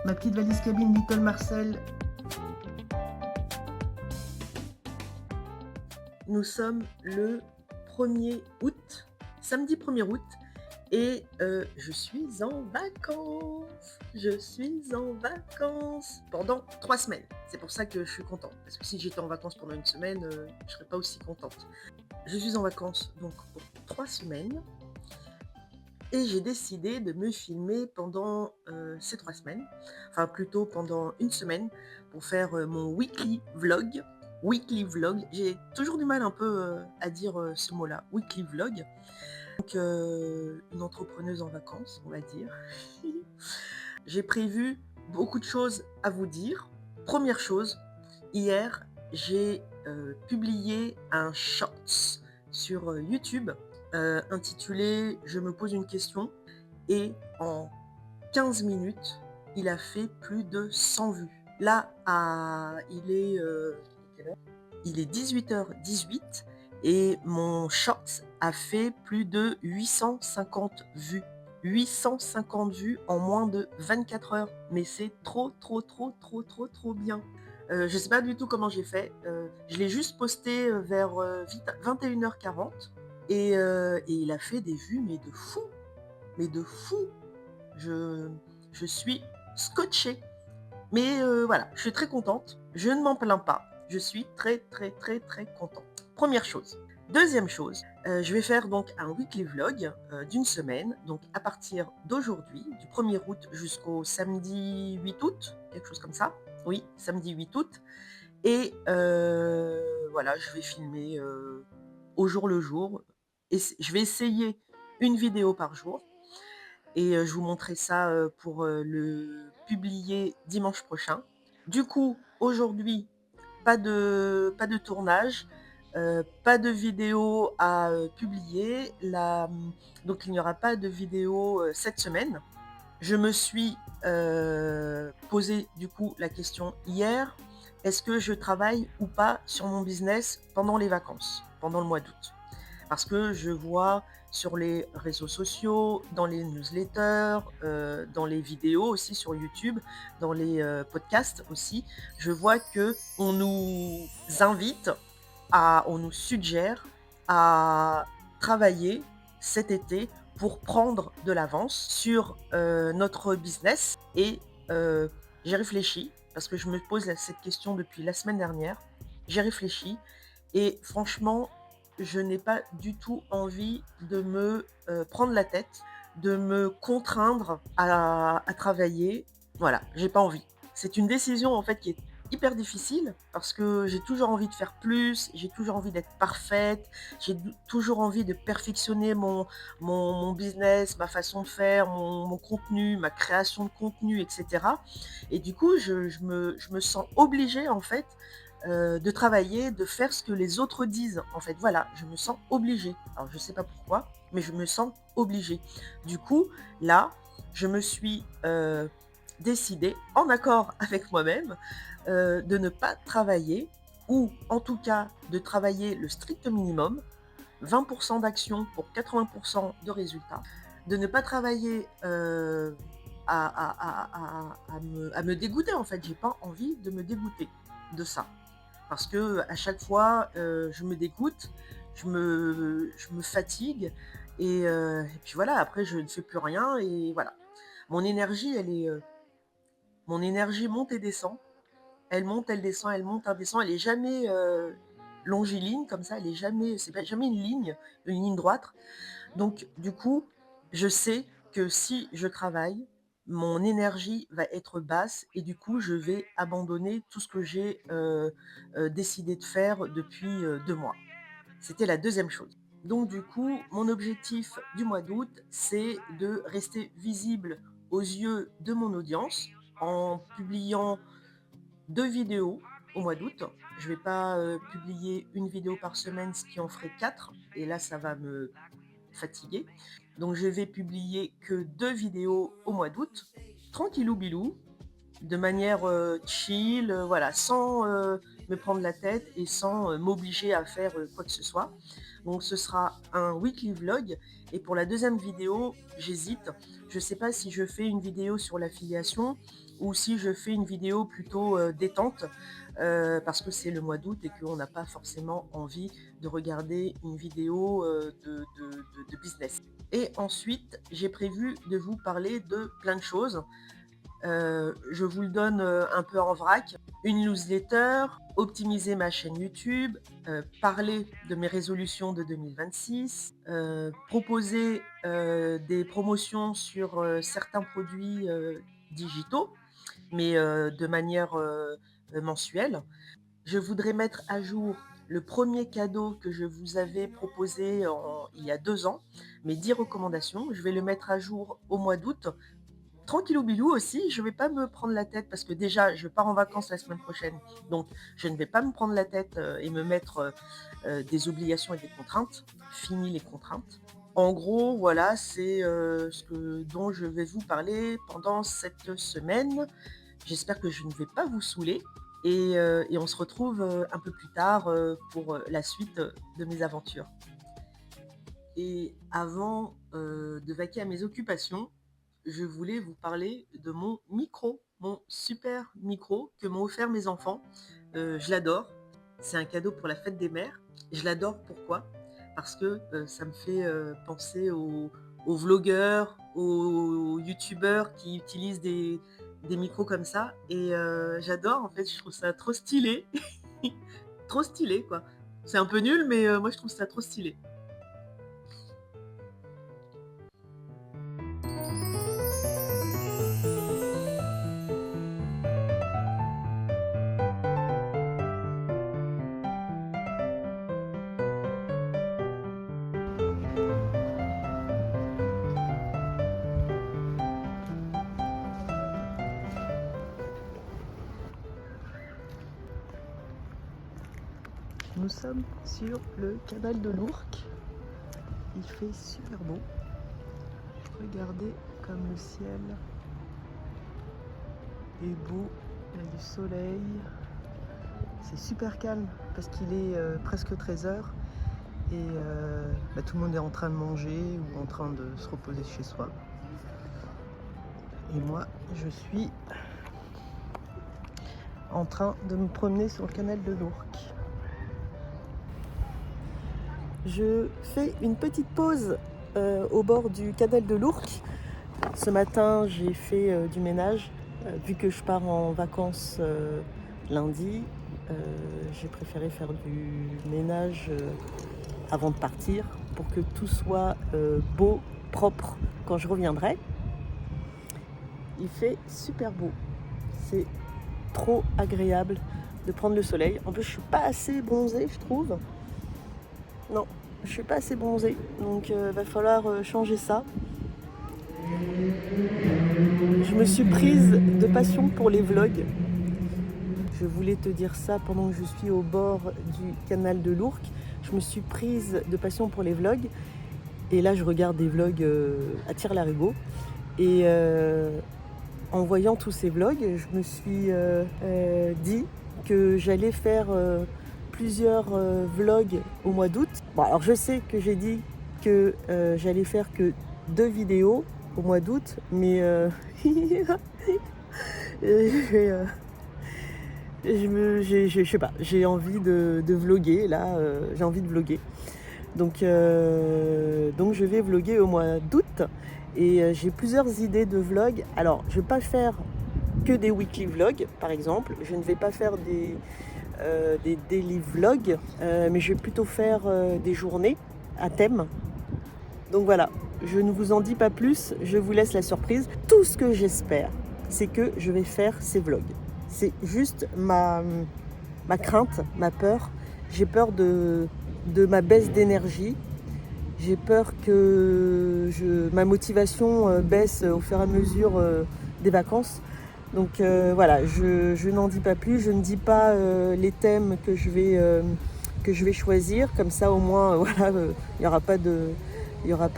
Ma petite valise cabine Little Marcel. Nous sommes le 1er août, samedi 1er août et je suis en vacances. Je suis en vacances pendant 3 semaines. C'est pour ça que je suis contente, parce que si j'étais en vacances pendant une semaine, je serais pas aussi contente. Je suis en vacances donc pour 3 semaines et j'ai décidé de me filmer pendant, ces 3 semaines, enfin plutôt pendant une semaine pour faire, mon weekly vlog. Weekly vlog, j'ai toujours du mal un peu, à dire, ce mot-là, weekly vlog. Donc une entrepreneuse en vacances, on va dire. J'ai prévu beaucoup de choses à vous dire. Première chose, hier, j'ai, publié un shorts sur, YouTube, intitulé «Je me pose une question» et en 15 minutes, il a fait plus de 100 vues. Là, il est 18h18 et mon short a fait plus de 850 vues. 850 vues en moins de 24 heures. Mais c'est trop, trop, trop, trop, trop, trop bien. Je sais pas du tout comment j'ai fait. Je l'ai juste posté vers 21h40 et il a fait des vues, mais de fou. Mais de fou. Je suis scotchée. Mais voilà, je suis très contente. Je ne m'en plains pas. Je suis très, très, très, très contente. Première chose. Deuxième chose, je vais faire donc un weekly vlog d'une semaine, donc à partir d'aujourd'hui, du 1er août jusqu'au samedi 8 août, quelque chose comme ça. Oui, samedi 8 août. Et voilà, je vais filmer au jour le jour. Et je vais essayer une vidéo par jour. Et je vous montrerai ça pour le publier dimanche prochain. Du coup, aujourd'hui, pas de tournage, pas de vidéo à publier. Donc, il n'y aura pas de vidéo cette semaine. Je me suis posé du coup la question hier, est-ce que je travaille ou pas sur mon business pendant les vacances, pendant le mois d'août? Parce que je vois sur les réseaux sociaux, dans les newsletters, dans les vidéos aussi sur YouTube, dans les podcasts aussi, je vois que on nous invite on nous suggère à travailler cet été pour prendre de l'avance sur notre business. Et j'ai réfléchi, parce que je me pose cette question depuis la semaine dernière. J'ai réfléchi et franchement, je n'ai pas du tout envie de me prendre la tête, de me contraindre à travailler. Voilà, j'ai pas envie. C'est une décision en fait qui est hyper difficile parce que j'ai toujours envie de faire plus, j'ai toujours envie d'être parfaite, toujours envie de perfectionner mon business, ma façon de faire, mon contenu, ma création de contenu, etc. Et du coup, je me sens obligée en fait de travailler, de faire ce que les autres disent. En fait, voilà, je me sens obligée. Alors, je ne sais pas pourquoi, mais je me sens obligée. Du coup, là, je me suis décidée, en accord avec moi-même, de ne pas travailler, ou en tout cas de travailler le strict minimum, 20% d'action pour 80% de résultats, de ne pas travailler à me dégoûter en fait. J'ai pas envie de me dégoûter de ça. Parce que à chaque fois, je me dégoûte, je me fatigue et puis voilà, après je ne fais plus rien et voilà. Mon énergie, mon énergie monte et descend. Elle monte, elle descend, elle monte, elle descend. Elle est jamais, longiligne comme ça, elle est jamais c'est pas jamais une ligne droite. Donc du coup, je sais que si je travaille, mon énergie va être basse et du coup, je vais abandonner tout ce que j'ai, décidé de faire depuis, 2 mois. C'était la deuxième chose. Donc du coup, mon objectif du mois d'août, c'est de rester visible aux yeux de mon audience en publiant 2 vidéos au mois d'août. Je vais pas, publier une vidéo par semaine, ce qui en ferait 4 et là, ça va me fatiguée. Donc je vais publier que 2 vidéos au mois d'août, tranquillou bilou, de manière chill, voilà, sans me prendre la tête et sans m'obliger à faire quoi que ce soit. Donc ce sera un weekly vlog. Et pour la deuxième vidéo, j'hésite. Je ne sais pas si je fais une vidéo sur l'affiliation ou si je fais une vidéo plutôt détente, parce que c'est le mois d'août et qu'on n'a pas forcément envie de regarder une vidéo de business. Et ensuite, j'ai prévu de vous parler de plein de choses. Je vous le donne un peu en vrac. Une newsletter, optimiser ma chaîne YouTube, parler de mes résolutions de 2026, proposer des promotions sur certains produits digitaux, mais de manière mensuelle. Je voudrais mettre à jour le premier cadeau que je vous avais proposé il y a 2 ans, mes 10 recommandations. Je vais le mettre à jour au mois d'août. Tranquillou bilou aussi, je ne vais pas me prendre la tête parce que déjà, je pars en vacances la semaine prochaine. Donc, je ne vais pas me prendre la tête et me mettre des obligations et des contraintes. Fini les contraintes. En gros, voilà, c'est dont je vais vous parler pendant cette semaine. J'espère que je ne vais pas vous saouler. Et on se retrouve un peu plus tard pour la suite de mes aventures. Et avant de vaquer à mes occupations, je voulais vous parler de mon micro, mon super micro que m'ont offert mes enfants. Je l'adore. C'est un cadeau pour la fête des mères. Je l'adore pourquoi? Parce que ça me fait penser aux vlogueurs, aux youtubeurs qui utilisent des micros comme ça. Et j'adore, en fait, je trouve ça trop stylé. Trop stylé, quoi. C'est un peu nul, mais moi, je trouve ça trop stylé. Nous sommes sur le canal de l'Ourcq. Il fait super beau. Regardez comme le ciel est beau. Il y a du soleil. C'est super calme parce qu'il est presque 13 h et tout le monde est en train de manger ou en train de se reposer chez soi. Et moi, je suis en train de me promener sur le canal de l'Ourcq. Je fais une petite pause au bord du canal de l'Ourcq. Ce matin, j'ai fait du ménage. Vu que je pars en vacances lundi, j'ai préféré faire du ménage avant de partir pour que tout soit beau, propre quand je reviendrai. Il fait super beau. C'est trop agréable de prendre le soleil. En plus, je suis pas assez bronzée, je trouve. Non, je suis pas assez bronzée, donc va falloir changer ça. Je me suis prise de passion pour les vlogs. Je voulais te dire ça pendant que je suis au bord du canal de l'Ourcq. Je me suis prise de passion pour les vlogs. Et là, je regarde des vlogs à tire-larigot. Et en voyant tous ces vlogs, je me suis dit que j'allais faire plusieurs vlogs au mois d'août. Bon, alors je sais que j'ai dit que j'allais faire que 2 vidéos au mois d'août, mais je sais pas, j'ai envie de vloguer là, j'ai envie de vloguer. Donc je vais vloguer au mois d'août et j'ai plusieurs idées de vlogs. Alors je vais pas faire que des weekly vlogs par exemple, je ne vais pas faire des daily vlogs, mais je vais plutôt faire des journées à thème. Donc voilà, je ne vous en dis pas plus, je vous laisse la surprise. Tout ce que j'espère, c'est que je vais faire ces vlogs. C'est juste ma crainte, ma peur. J'ai peur de ma baisse d'énergie. J'ai peur que ma motivation baisse au fur et à mesure des vacances. Donc voilà, je n'en dis pas plus. Je ne dis pas les thèmes que je vais choisir. Comme ça, au moins, voilà, il n'y aura pas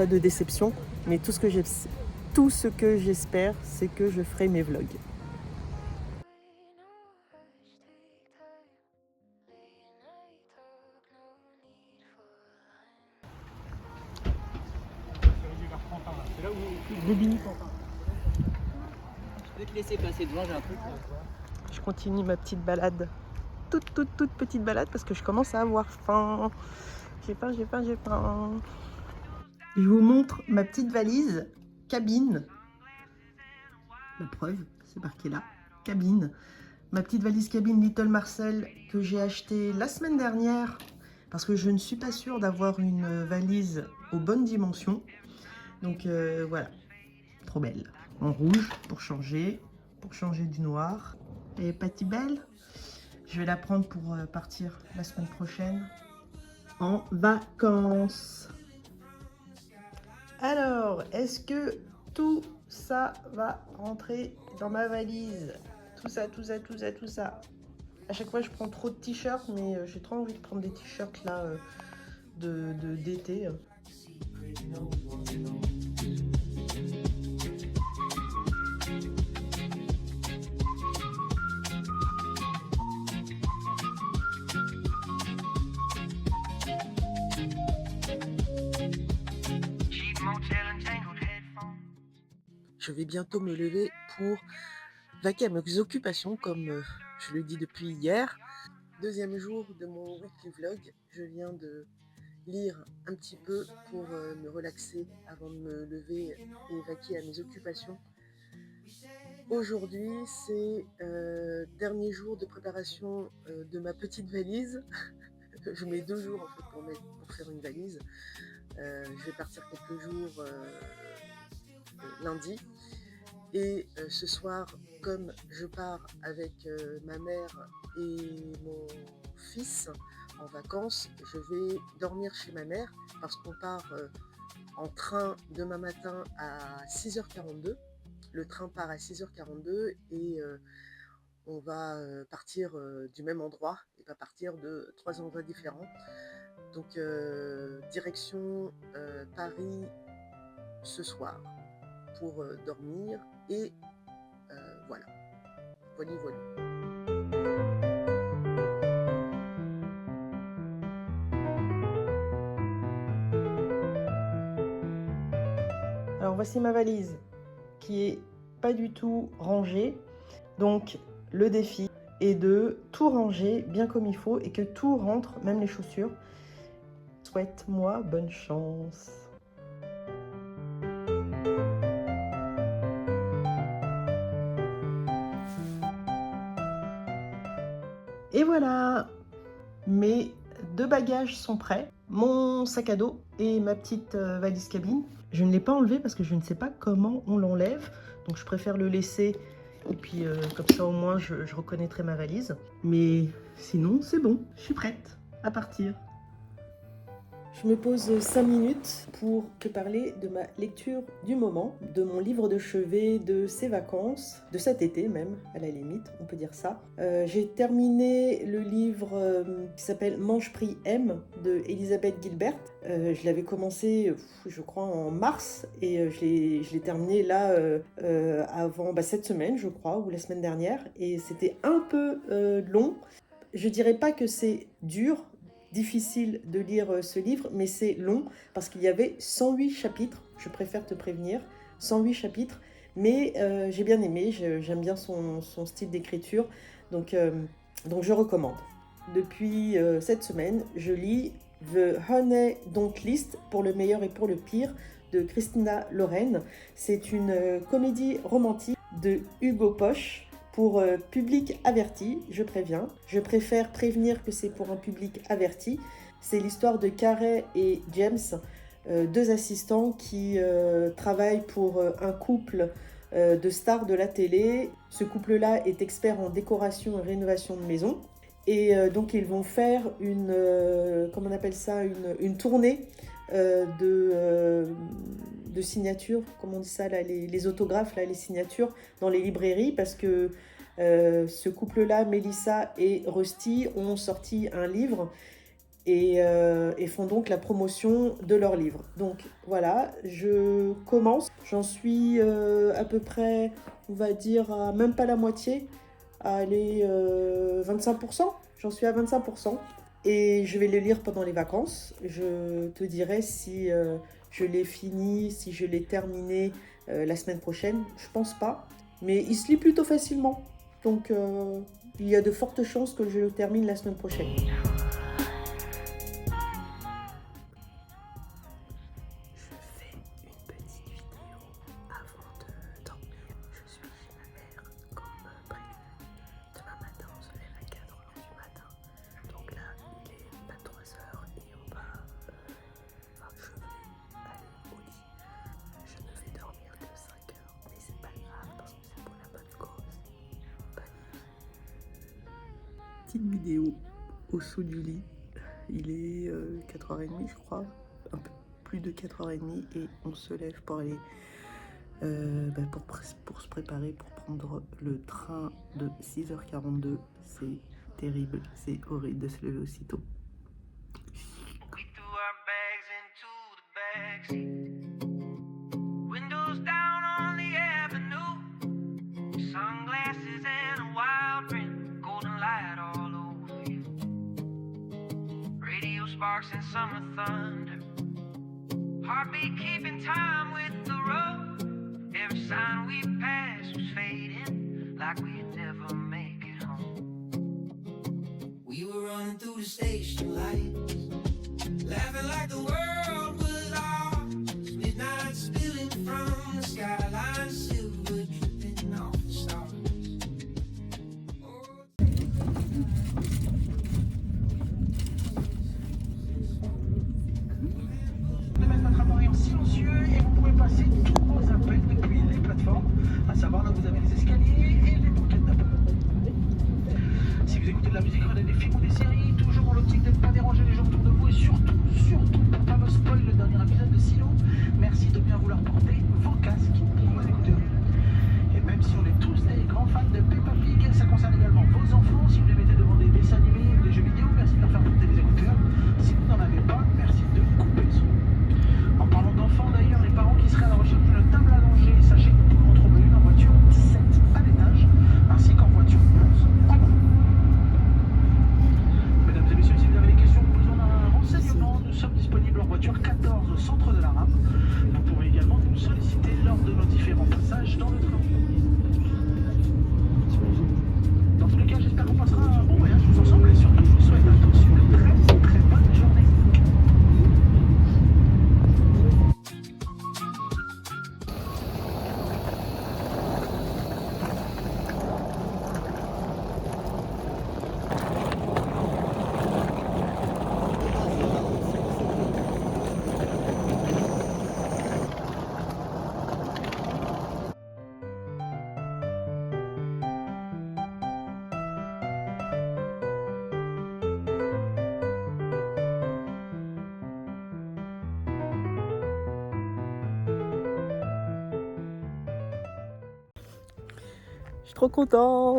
de déception. Mais tout ce que j'espère, c'est que je ferai mes vlogs. Des bini pour ça. Je vais te laisser passer devant, j'ai un truc. Je continue ma petite balade. Toute petite balade parce que je commence à avoir faim. J'ai faim. Je vous montre ma petite valise cabine. La preuve, c'est marqué là. Cabine. Ma petite valise cabine Little Marcel que j'ai achetée la semaine dernière parce que je ne suis pas sûre d'avoir une valise aux bonnes dimensions. Donc voilà, trop belle. En rouge pour changer du noir. Et pas si belle. Je vais la prendre pour partir la semaine prochaine en vacances. Alors, est-ce que tout ça va rentrer dans ma valise? Tout ça. À chaque fois, je prends trop de t-shirts, mais j'ai trop envie de prendre des t-shirts là d'été. Je vais bientôt me lever pour vaquer à mes occupations, comme je le dis depuis hier. Deuxième jour de mon weekly vlog. Je viens de lire un petit peu pour me relaxer avant de me lever et vaquer à mes occupations. Aujourd'hui, c'est dernier jour de préparation de ma petite valise. Je mets 2 jours en fait pour faire une valise. Je vais partir quelques jours lundi. Et ce soir, comme je pars avec ma mère et mon fils en vacances, je vais dormir chez ma mère parce qu'on part en train demain matin à 6h42. Le train part à 6h42 et on va partir du même endroit et pas partir de 3 endroits différents. Donc direction Paris ce soir pour dormir et voilà. Voilà. Alors voici ma valise qui est pas du tout rangée. Donc le défi est de tout ranger bien comme il faut et que tout rentre, même les chaussures. Souhaite-moi bonne chance. Et voilà, mes 2 bagages sont prêts, mon sac à dos et ma petite valise cabine. Je ne l'ai pas enlevé parce que je ne sais pas comment on l'enlève, donc je préfère le laisser et puis comme ça au moins je reconnaîtrai ma valise. Mais sinon c'est bon, je suis prête à partir. Je me pose 5 minutes pour te parler de ma lecture du moment, de mon livre de chevet de ces vacances, de cet été même, à la limite, on peut dire ça. J'ai terminé le livre qui s'appelle Mange, prie, aime de Elisabeth Gilbert. Je l'avais commencé, je crois, en mars et je l'ai terminé là avant cette semaine, je crois, ou la semaine dernière. Et c'était un peu long. Je dirais pas que c'est dur, difficile de lire ce livre, mais c'est long parce qu'il y avait 108 chapitres, je préfère te prévenir, 108 chapitres, mais j'ai bien aimé, j'aime bien son style d'écriture, donc je recommande. Depuis cette semaine, je lis The Honey Don't List, pour le meilleur et pour le pire, de Christina Loren. C'est une comédie romantique de Hugo Poche, pour public averti, je préviens. Je préfère prévenir que c'est pour un public averti. C'est l'histoire de Carey et James, 2 assistants qui travaillent pour un couple de stars de la télé. Ce couple-là est expert en décoration et rénovation de maisons. Et donc ils vont faire une, comment on appelle ça, une tournée de signatures, comment on dit ça là, les autographes, là, les signatures dans les librairies, parce que ce couple-là, Mélissa et Rusty, ont sorti un livre et font donc la promotion de leur livre. Donc voilà, je commence, j'en suis à peu près, on va dire, à même pas la moitié, à aller 25%, j'en suis à 25%. Et je vais le lire pendant les vacances. Je te dirai si je l'ai fini, si je l'ai terminé la semaine prochaine. Je pense pas. Mais il se lit plutôt facilement. Donc il y a de fortes chances que je le termine la semaine prochaine. Petite vidéo au saut du lit. Il est 4h30 je crois, un peu plus de 4h30 et on se lève pour aller pour se préparer pour prendre le train de 6h42. C'est terrible, c'est horrible de se lever aussitôt. Sparks and summer thunder, heartbeat keeping time with the road. Every sign we passed was fading, like we'd never make it home. We were running through the station lights, laughing like the world was ours. Midnight spilling from the skyline, silver dripping off the stars. Silencieux et vous pouvez passer tous vos appels depuis les plateformes, à savoir là vous avez les escaliers et les bouquettes d'appels. Si vous écoutez de la musique, regardez des films ou des séries, toujours dans l'optique de ne pas déranger les gens autour de vous et surtout pour pas me spoil le dernier épisode de Silo, merci de bien vouloir porter vos casques pour vos écouteurs. Et même si on est tous des grands fans de Peppa Pig, ça concerne également vos enfants. Si vous les mettez devant des dessins animés ou des jeux vidéo, merci de leur faire porter des écouteurs. Si vous n'en avez pas, merci de couper le son. En parlant d'enfants d'ailleurs, les parents qui seraient à la recherche d'une table à langer, sachez que nous pouvons en trouver une en voiture 17 à l'étage, ainsi qu'en voiture 11 en bas. Mesdames et messieurs, si vous avez des questions ou besoin d'un renseignement, nous sommes disponibles en voiture 14 au centre de la rame. Vous pourrez également nous solliciter lors de nos différents passages dans le train. Dans tous les cas, j'espère qu'on passera un bon voyage tous ensemble et surtout je vous souhaite à tous une très très bonne journée.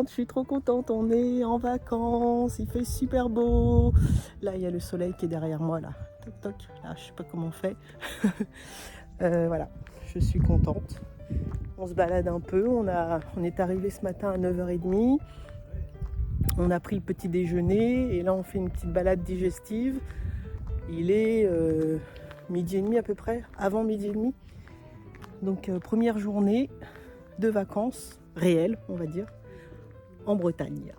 Je suis trop contente, on est en vacances, il fait super beau. Là, il y a le soleil qui est derrière moi, là. Toc toc, là, je sais pas comment on fait. Voilà, je suis contente. On se balade un peu, on est arrivé ce matin à 9h30. On a pris le petit déjeuner et là, on fait une petite balade digestive. Il est 12h30 à peu près, avant 12h30. Donc, première journée de vacances réelles, on va dire, en Bretagne.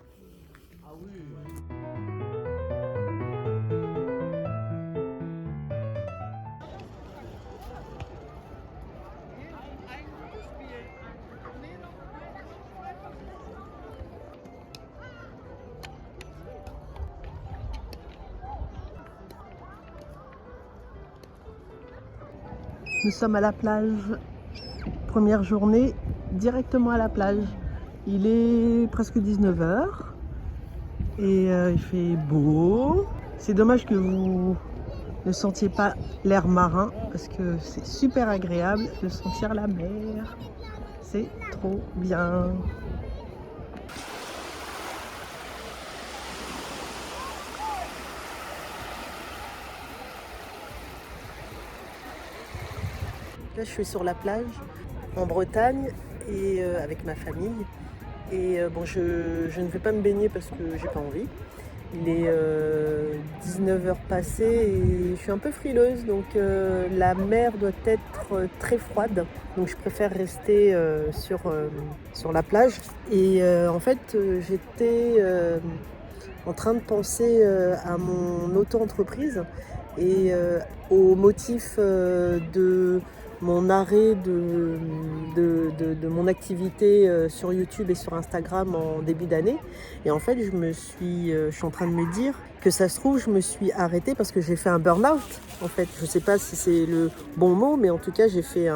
Nous sommes à la plage, première journée, directement à la plage. Il est presque 19h et il fait beau. C'est dommage que vous ne sentiez pas l'air marin parce que c'est super agréable de sentir la mer. C'est trop bien. Là, je suis sur la plage en Bretagne et avec ma famille. Et bon, je ne vais pas me baigner parce que j'ai pas envie. Il est 19h passées et je suis un peu frileuse, donc la mer doit être très froide. Donc je préfère rester sur la plage. Et en fait, j'étais en train de penser à mon auto-entreprise et au motif de mon arrêt de mon activité sur YouTube et sur Instagram en début d'année. Et en fait, je suis en train de me dire que ça se trouve, je me suis arrêtée parce que j'ai fait un burn-out. En fait, je ne sais pas si c'est le bon mot, mais en tout cas, j'ai fait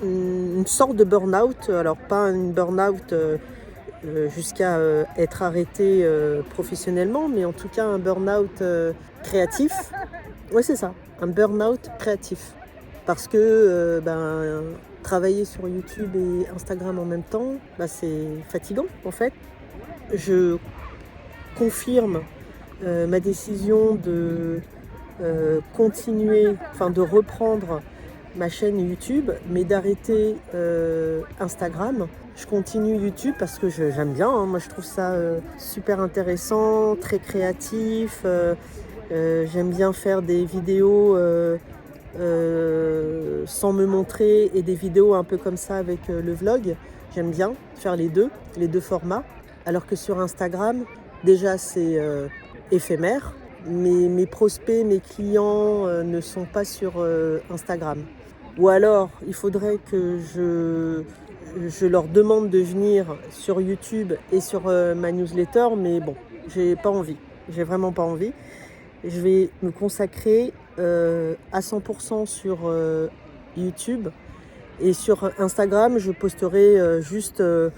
une sorte de burn-out. Alors, pas une burn-out jusqu'à être arrêtée professionnellement, mais en tout cas, un burn-out créatif. Oui, c'est ça, un burn-out créatif. Parce que travailler sur YouTube et Instagram en même temps, c'est fatigant en fait. Je confirme ma décision de continuer, de reprendre ma chaîne YouTube, mais d'arrêter Instagram. Je continue YouTube parce que j'aime bien, hein. Moi je trouve ça super intéressant, très créatif. J'aime bien faire des vidéos sans me montrer et des vidéos un peu comme ça avec le vlog. J'aime bien faire les deux formats. Alors que sur Instagram, déjà c'est éphémère. Mes prospects, mes clients ne sont pas sur Instagram. Ou alors, il faudrait que je leur demande de venir sur YouTube et sur ma newsletter, mais bon, j'ai pas envie. J'ai vraiment pas envie. Je vais me consacrer à 100% sur YouTube. Et sur Instagram, je posterai juste des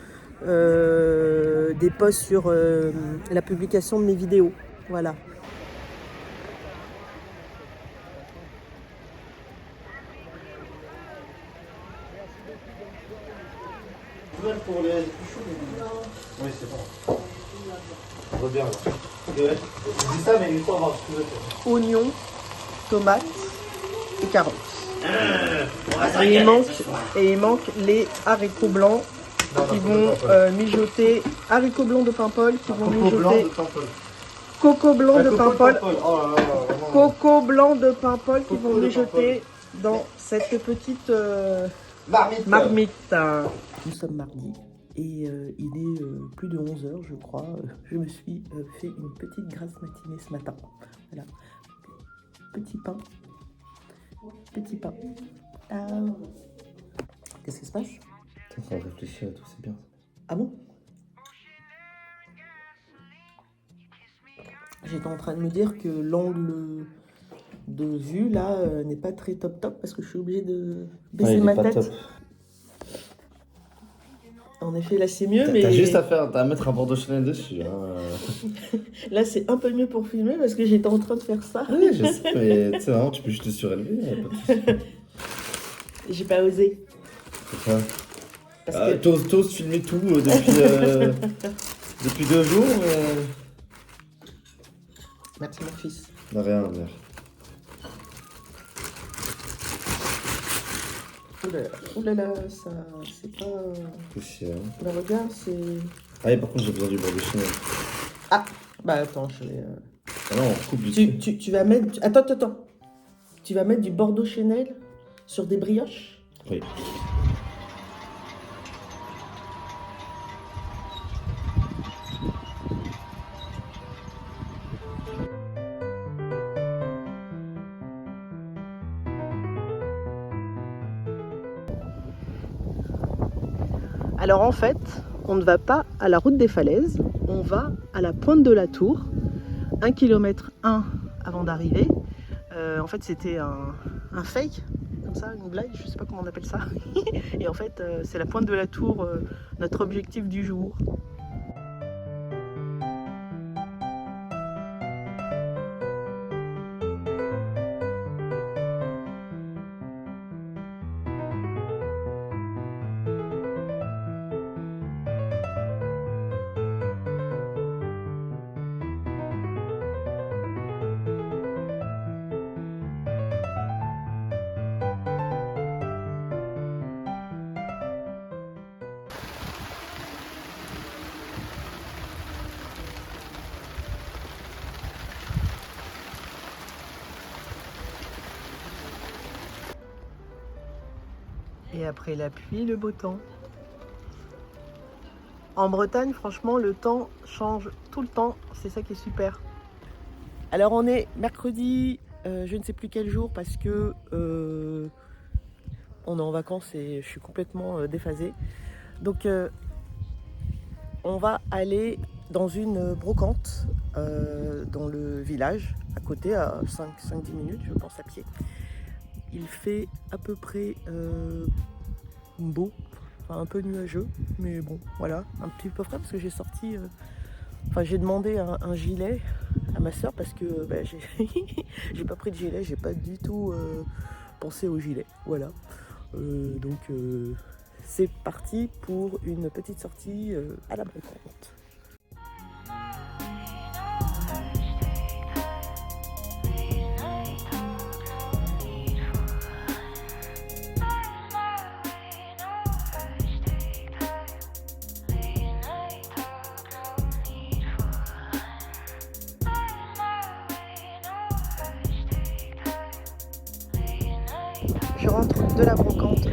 posts sur la publication de mes vidéos. Voilà. Pour les oui, c'est bon. On voit bien là. Je dis ça, mais il faut avoir ce que je veux. Oignons, tomates et carottes. Et il manque les haricots blancs qui vont mijoter. Haricots blancs de Paimpol qui vont mijoter. Coco blanc de Paimpol. Coco blanc de Paimpol qui vont mijoter dans cette petite marmite. Nous sommes mardi et il est plus de 11h je crois. Je me suis fait une petite grasse matinée ce matin. Voilà. Petit pain. Petit pain. Qu'est-ce qui se passe? T'es en train de réfléchir à tout, c'est bien. Ah bon? J'étais en train de me dire que l'angle de vue là n'est pas très top parce que je suis obligée de baisser ma tête. Top. En effet, là c'est mieux, mais... T'as juste à mettre un Bordeaux Chanel dessus. Hein. Là c'est un peu mieux pour filmer parce que j'étais en train de faire ça. Oui, je sais, mais tu sais, vraiment, tu peux juste te surélever. J'ai pas osé. Pourquoi? T'oses filmer tout depuis 2 jours, mais... Merci mon fils. De rien, mère. Oh là là, ça, c'est pas... Poussière. Bah regarde, c'est... Ah et par contre, j'ai besoin du Bordeaux Chanel. Ah, bah attends, je vais... Ah non, on coupe du tu vas mettre... Attends. Tu vas mettre du Bordeaux Chanel sur des brioches? Oui. Alors en fait, on ne va pas à la route des falaises, on va à la pointe de la Tour, 1 km 1 avant d'arriver. En fait, c'était un fake, comme ça, une blague, je sais pas comment on appelle ça. Et en fait, c'est la pointe de la Tour, notre objectif du jour. Et après la pluie, le beau temps. En Bretagne, franchement, le temps change tout le temps. C'est ça qui est super. Alors on est mercredi, je ne sais plus quel jour parce que on est en vacances et je suis complètement déphasée. Donc on va aller dans une brocante dans le village, à côté, à 5-10 minutes, je pense, à pied. Il fait à peu près beau, enfin un peu nuageux, mais bon, voilà, un petit peu frais parce que j'ai sorti... j'ai demandé un gilet à ma soeur parce que j'ai pas pris de gilet, j'ai pas du tout pensé au gilet, voilà. Donc c'est parti pour une petite sortie à la brocante. Je rentre de la brocante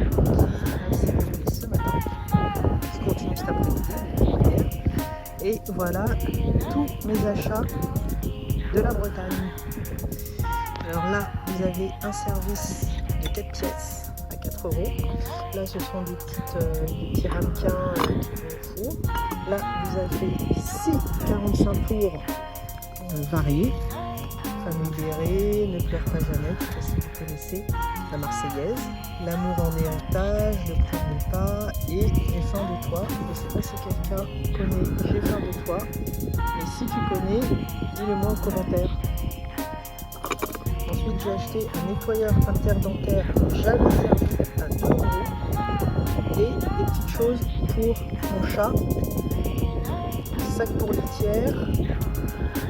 ce matin, je continue cet après-midi et voilà tous mes achats de la Bretagne. Alors là vous avez un service de 4 pièces à 4 €. Là ce sont des petits ramequins qui vont au four. Là vous avez 6 45 tours variés. Famille Béré, Ne pleure pas jamais, je sais pas si vous connaissez, la Marseillaise, L'amour en héritage, Le premier pas et J'ai faim de toi. Je ne sais pas si quelqu'un connaît J'ai faim de toi, mais si tu connais, dis-le moi en commentaire. Ensuite j'ai acheté un nettoyeur interdentaire Jalousie à 2 € et des petites choses pour mon chat, sac pour litière,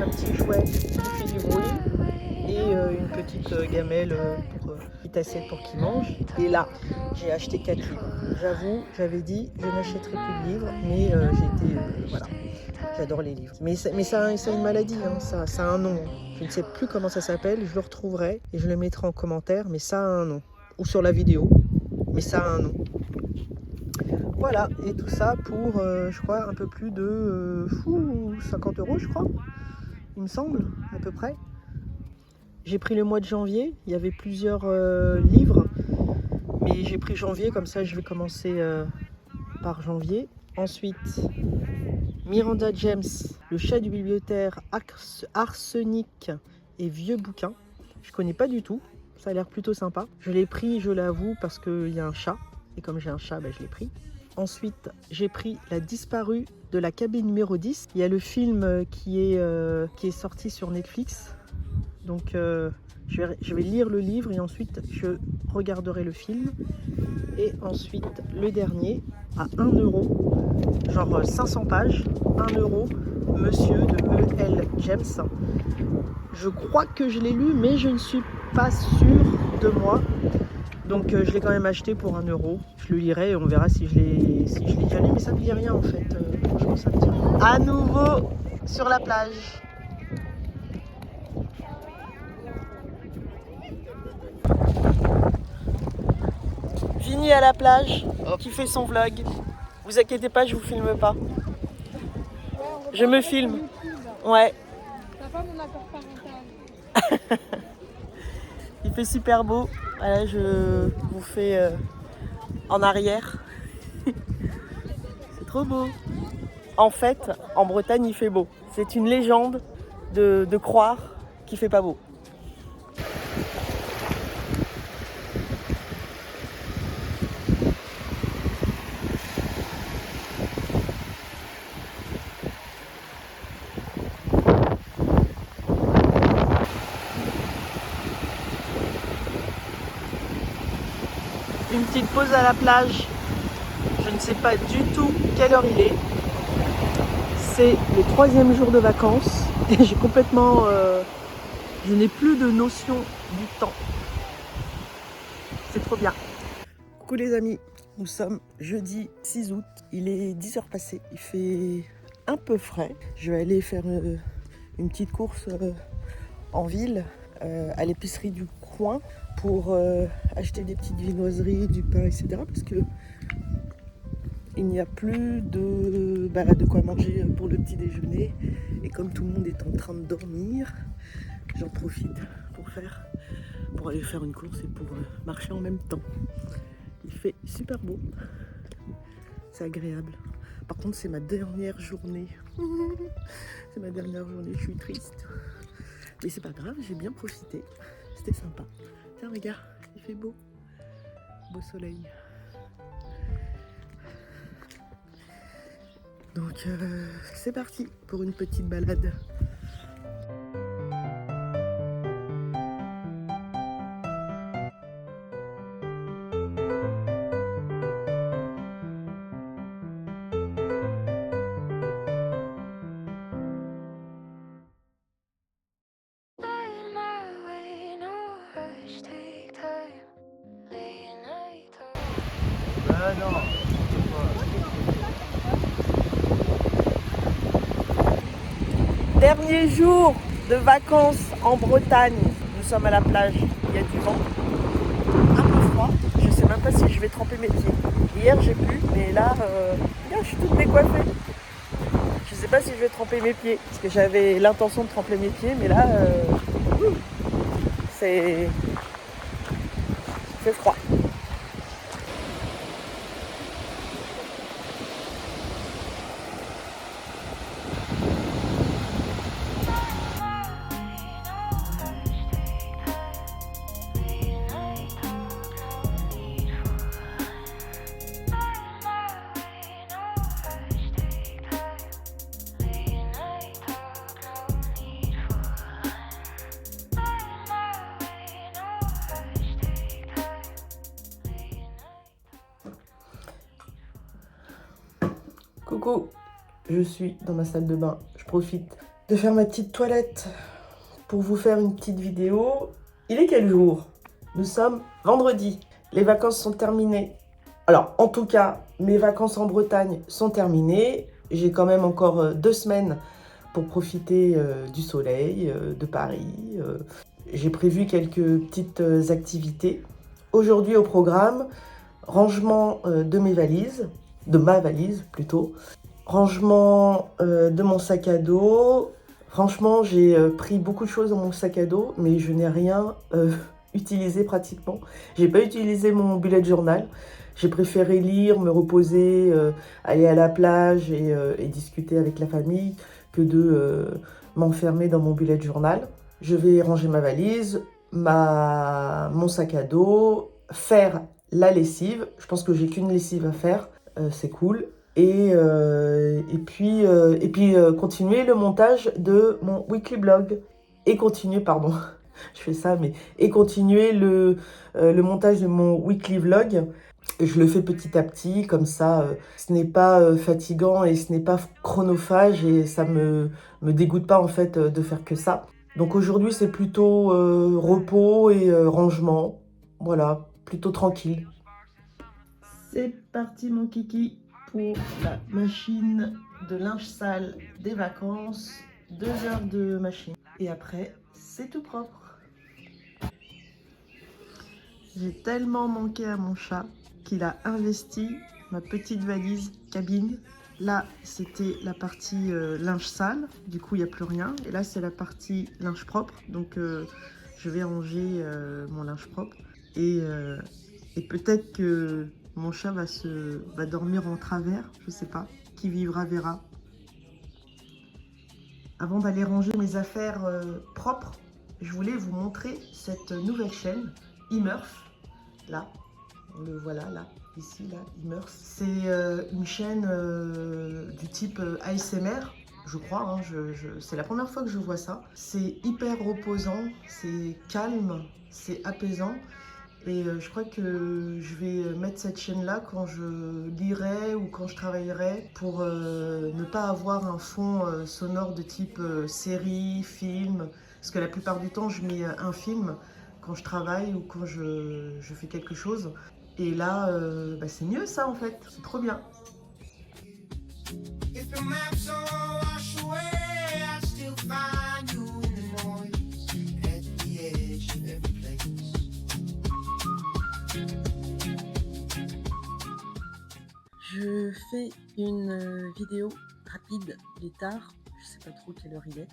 un petit jouet qui fait du bruit et une petite gamelle pour petite assiette pour qu'il mange. Et là, j'ai acheté 4 livres. J'avoue, j'avais dit je n'achèterai plus de livres, mais j'ai été voilà, j'adore les livres. Mais ça a une maladie, hein, ça a un nom. Je ne sais plus comment ça s'appelle, je le retrouverai et je le mettrai en commentaire, mais ça a un nom. Ou sur la vidéo, mais ça a un nom. Voilà, et tout ça pour, je crois, un peu plus de 50 €, je crois. Il me semble, à peu près. J'ai pris le mois de janvier, il y avait plusieurs livres, mais j'ai pris janvier, comme ça je vais commencer par janvier. Ensuite, Miranda James, Le chat du bibliothécaire, Arsenic et Vieux bouquins. Je connais pas du tout, ça a l'air plutôt sympa. Je l'ai pris, je l'avoue, parce qu'il y a un chat, et comme j'ai un chat, je l'ai pris. Ensuite, j'ai pris La disparue de la cabine numéro 10. Il y a le film qui est sorti sur Netflix. Donc, je vais lire le livre et ensuite, je regarderai le film. Et ensuite, le dernier, à 1 €, genre 500 pages, 1 €, Monsieur de E.L. James. Je crois que je l'ai lu, mais je ne suis pas sûre de moi. Donc je l'ai quand même acheté pour 1 €. Je le lirai et on verra si je l'ai déjà lu, mais ça me dit rien en fait. Franchement, ça me dit rien. À nouveau sur la plage. Vini à la plage, qui fait son vlog. Vous inquiétez pas, je vous filme pas. Je me filme. Ouais. T'as pas mon accord parental. Il fait super beau. Voilà, je vous fais en arrière. C'est trop beau. En fait, en Bretagne, il fait beau. C'est une légende de croire qu'il fait pas beau. Une petite pause à la plage. Je ne sais pas du tout quelle heure il est. C'est le 3e jour de vacances et j'ai complètement... je n'ai plus de notion du temps. C'est trop bien. Coucou les amis, nous sommes jeudi 6 août. Il est 10 h passées. Il fait un peu frais. Je vais aller faire une petite course en ville, à l'épicerie du coin. pour acheter des petites viennoiseries, du pain, etc. Parce que il n'y a plus de quoi manger pour le petit déjeuner. Et comme tout le monde est en train de dormir, j'en profite pour aller faire une course et pour marcher en même temps. Il fait super beau. C'est agréable. Par contre, c'est ma dernière journée. C'est ma dernière journée, je suis triste. Mais c'est pas grave, j'ai bien profité. C'était sympa. Tiens, regarde, il fait beau. Beau soleil. Donc, c'est parti pour une petite balade. Ah non. Dernier jour de vacances en Bretagne. Nous sommes à la plage, il y a du vent. Un peu froid, je sais même pas si je vais tremper mes pieds. Hier j'ai plu, mais là, regarde, je suis toute décoiffée. Je sais pas si je vais tremper mes pieds, parce que j'avais l'intention de tremper mes pieds, mais là, c'est froid. Coucou, je suis dans ma salle de bain. Je profite de faire ma petite toilette pour vous faire une petite vidéo. Il est quel jour? Nous sommes vendredi. Les vacances sont terminées. Alors, en tout cas, mes vacances en Bretagne sont terminées. J'ai quand même encore 2 semaines pour profiter du soleil, de Paris. J'ai prévu quelques petites activités. Aujourd'hui au programme, rangement de mes valises. De ma valise plutôt, rangement de mon sac à dos. Franchement, j'ai pris beaucoup de choses dans mon sac à dos, mais je n'ai rien utilisé pratiquement. J'ai pas utilisé mon bullet journal. J'ai préféré lire, me reposer, aller à la plage et discuter avec la famille que de m'enfermer dans mon bullet journal. Je vais ranger ma valise, mon sac à dos, faire la lessive. Je pense que j'ai qu'une lessive à faire. C'est cool. Et puis continuer le montage de mon weekly blog. Et continuer, pardon, je fais ça, mais... Et continuer le montage de mon weekly vlog. Je le fais petit à petit, comme ça, ce n'est pas fatigant et ce n'est pas chronophage et ça me dégoûte pas en fait de faire que ça. Donc aujourd'hui, c'est plutôt repos et rangement. Voilà, plutôt tranquille. C'est parti mon kiki pour la machine de linge sale des vacances. 2 heures de machine. Et après, c'est tout propre. J'ai tellement manqué à mon chat qu'il a investi ma petite valise cabine. Là, c'était la partie linge sale. Du coup, il n'y a plus rien. Et là, c'est la partie linge propre. Donc, je vais ranger mon linge propre. Et peut-être que... mon chat va dormir en travers, je sais pas. Qui vivra verra. Avant d'aller ranger mes affaires propres, je voulais vous montrer cette nouvelle chaîne, Imurf. Là, on le voit là, ici, là, Imurf. C'est une chaîne du type ASMR, je crois. Hein, c'est la première fois que je vois ça. C'est hyper reposant, c'est calme, c'est apaisant. Et je crois que je vais mettre cette chaîne-là quand je lirai ou quand je travaillerai pour ne pas avoir un fond sonore de type série, film. Parce que la plupart du temps, je mets un film quand je travaille ou quand je fais quelque chose. Et là, c'est mieux ça en fait, c'est trop bien. fait une vidéo rapide, il est tard, je sais pas trop quelle heure il est.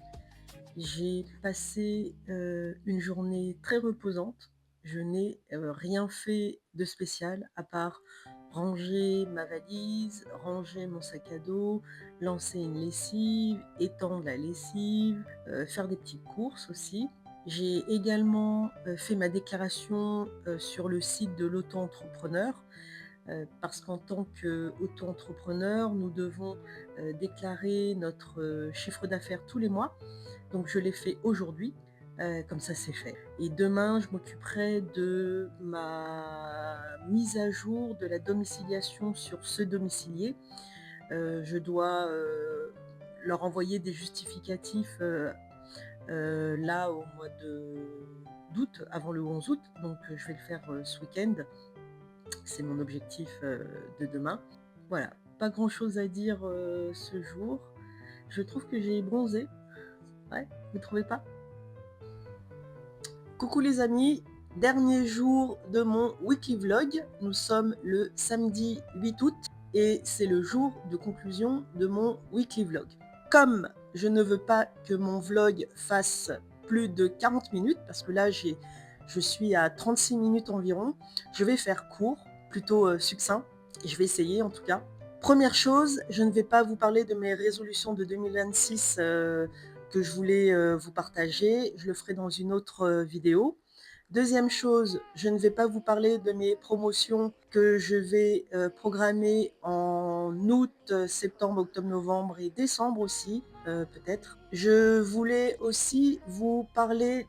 J'ai passé une journée très reposante. Je n'ai rien fait de spécial à part ranger ma valise, ranger mon sac à dos, lancer une lessive, étendre la lessive, faire des petites courses aussi. J'ai également fait ma déclaration sur le site de l'auto-entrepreneur parce qu'en tant qu'auto-entrepreneur, nous devons déclarer notre chiffre d'affaires tous les mois. Donc je l'ai fait aujourd'hui, comme ça c'est fait. Et demain, je m'occuperai de ma mise à jour de la domiciliation sur ce domicilié. Je dois leur envoyer des justificatifs là au mois d'août, avant le 11 août. Donc je vais le faire ce week-end. C'est mon objectif de demain. Voilà, pas grand-chose à dire ce jour. Je trouve que j'ai bronzé. Ouais, vous trouvez pas? Coucou les amis, dernier jour de mon weekly vlog. Nous sommes le samedi 8 août et c'est le jour de conclusion de mon weekly vlog. Comme je ne veux pas que mon vlog fasse plus de 40 minutes, parce que là je suis à 36 minutes environ, je vais faire court, plutôt succinct, et je vais essayer en tout cas. Première chose, je ne vais pas vous parler de mes résolutions de 2026 que je voulais vous partager, je le ferai dans une autre vidéo. Deuxième chose, je ne vais pas vous parler de mes promotions que je vais programmer en août, septembre, octobre, novembre et décembre aussi, peut-être. Je voulais aussi vous parler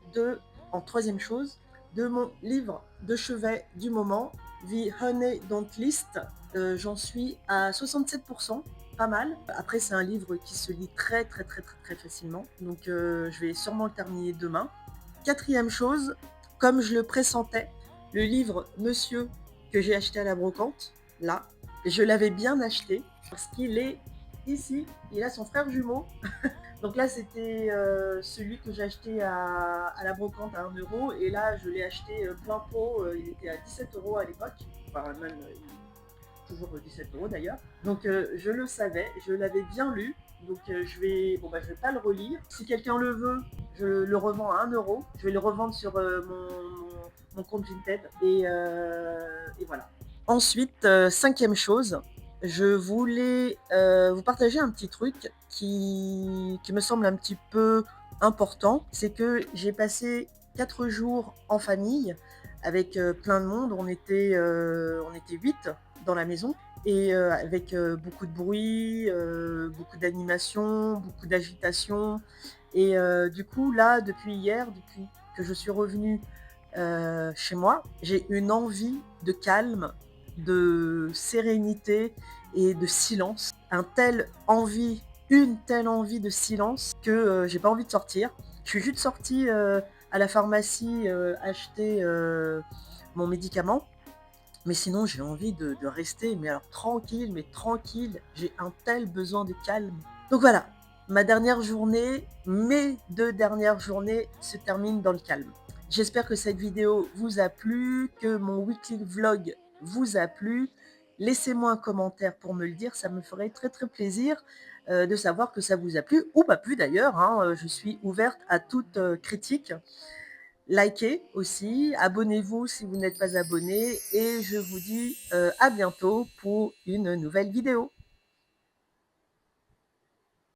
en troisième chose, de mon livre de chevet du moment, The Honey Don't List. J'en suis à 67%. Pas mal. Après, c'est un livre qui se lit très facilement. Donc, je vais sûrement le terminer demain. Quatrième chose, comme je le pressentais, le livre Monsieur que j'ai acheté à la brocante, là, je l'avais bien acheté parce qu'il est ici. Il a son frère jumeau. Donc là, c'était celui que j'ai acheté à la brocante à 1 euro. Et là, je l'ai acheté plein pot. Il était à 17 € à l'époque. Enfin, même toujours 17 € d'ailleurs. Donc je le savais, je l'avais bien lu. Donc je vais pas le relire. Si quelqu'un le veut, je le revends à 1 euro. Je vais le revendre sur mon compte Vinted. Et voilà. Ensuite, cinquième chose, je voulais vous partager un petit truc qui me semble un petit peu important. C'est que j'ai passé 4 jours en famille avec plein de monde. On était 8 dans la maison et avec beaucoup de bruit, beaucoup d'animation, beaucoup d'agitation. Et du coup, là, depuis hier, depuis que je suis revenue chez moi, j'ai une envie de calme, de sérénité et de silence. Une telle envie de silence que j'ai pas envie de sortir. Je suis juste sortie à la pharmacie acheter mon médicament. Mais sinon, j'ai envie de rester, mais alors tranquille. J'ai un tel besoin de calme. Donc voilà, mes 2 dernières journées se terminent dans le calme. J'espère que cette vidéo vous a plu, que mon weekly vlog vous a plu. Laissez-moi un commentaire pour me le dire, ça me ferait très plaisir de savoir que ça vous a plu, ou pas plu d'ailleurs, hein, je suis ouverte à toute critique. Likez aussi, abonnez-vous si vous n'êtes pas abonné et je vous dis à bientôt pour une nouvelle vidéo.